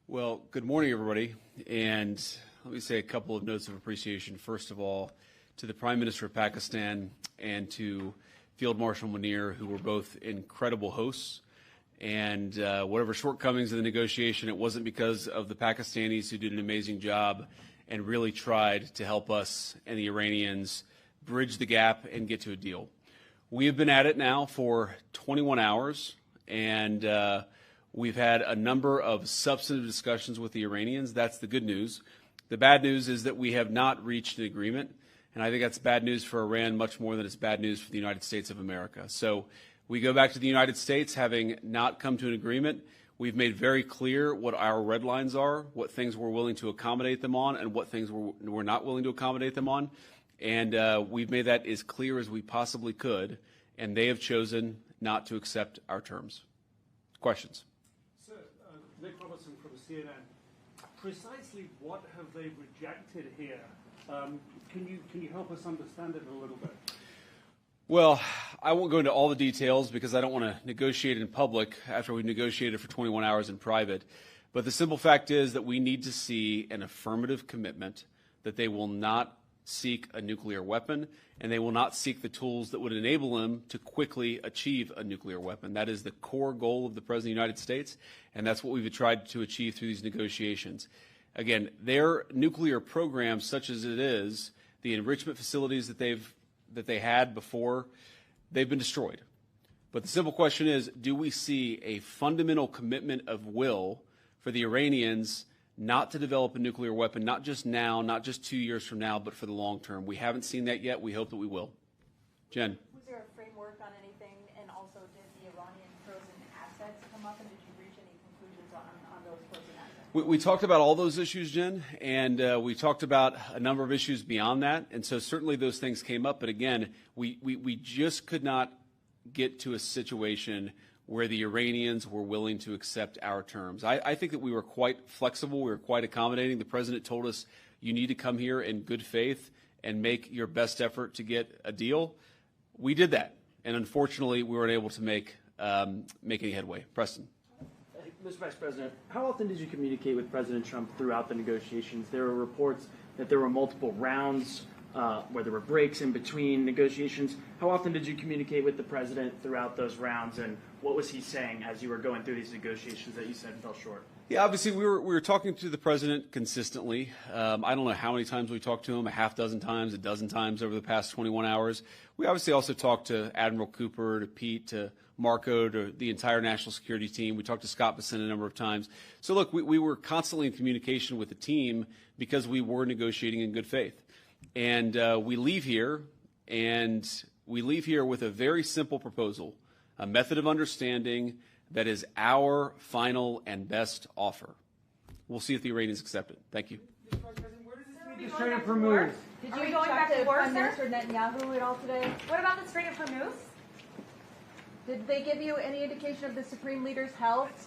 Well, good morning, everybody. And let me say a couple of notes of appreciation. First of all, to the Prime Minister of Pakistan and to Field Marshal Munir, who were both incredible hosts. And whatever shortcomings in the negotiation, it wasn't because of the Pakistanis, who did an amazing job and really tried to help us and the Iranians bridge the gap and get to a deal. We have been at it now for 21 hours, and we've had a number of substantive discussions with the Iranians. That's the good news. The bad news is that we have not reached an agreement, and I think that's bad news for Iran much more than it's bad news for the United States of America. So we go back to the United States having not come to an agreement. We've made very clear what our red lines are, what things we're willing to accommodate them on, and what things we're not willing to accommodate them on. And we've made that as clear as we possibly could, and they have chosen not to accept our terms. Questions? Sir, Nick Robertson from CNN. Precisely what have they rejected here? Can you help us understand it a little bit? Well, I won't go into all the details because I don't want to negotiate in public after we've negotiated for 21 hours in private. But the simple fact is that we need to see an affirmative commitment that they will not seek a nuclear weapon, and they will not seek the tools that would enable them to quickly achieve a nuclear weapon. That is the core goal of the President of the United States, and that's what we've tried to achieve through these negotiations. Again, their nuclear program, such as it is, the enrichment facilities that they had before, they've been destroyed. But the simple question is, do we see a fundamental commitment of will for the Iranians not to develop a nuclear weapon, not just now, not just 2 years from now, but for the long term? We haven't seen that yet. We hope that we will. Jen. Was there a framework on anything? And also, did the Iranian frozen assets come up, and did you reach any conclusions on those frozen assets? We talked about all those issues, Jen, and we talked about a number of issues beyond that. And so certainly those things came up. But again, we just could not get to a situation where the Iranians were willing to accept our terms. I think that we were quite flexible. We were quite accommodating. The President told us, you need to come here in good faith and make your best effort to get a deal. We did that. And unfortunately, we weren't able to make any headway. Preston. Mr. Vice President, how often did you communicate with President Trump throughout the negotiations? There were reports that there were multiple rounds where there were breaks in between negotiations. How often did you communicate with the President throughout those rounds, and what was he saying as you were going through these negotiations that you said fell short? Yeah, obviously we were talking to the President consistently. I don't know how many times we talked to him, a half dozen times, a dozen times over the past 21 hours. We obviously also talked to Admiral Cooper, to Pete, to Marco, to the entire national security team. We talked to Scott Bessent a number of times. So look, we were constantly in communication with the team because we were negotiating in good faith. And we leave here with a very simple proposal, a method of understanding that is our final and best offer. We'll see if the Iranians accept it. Thank you. Did you going back to war, Prime Minister Netanyahu at all today? What about the Strait of Hormuz? Did they give you any indication of the Supreme Leader's health?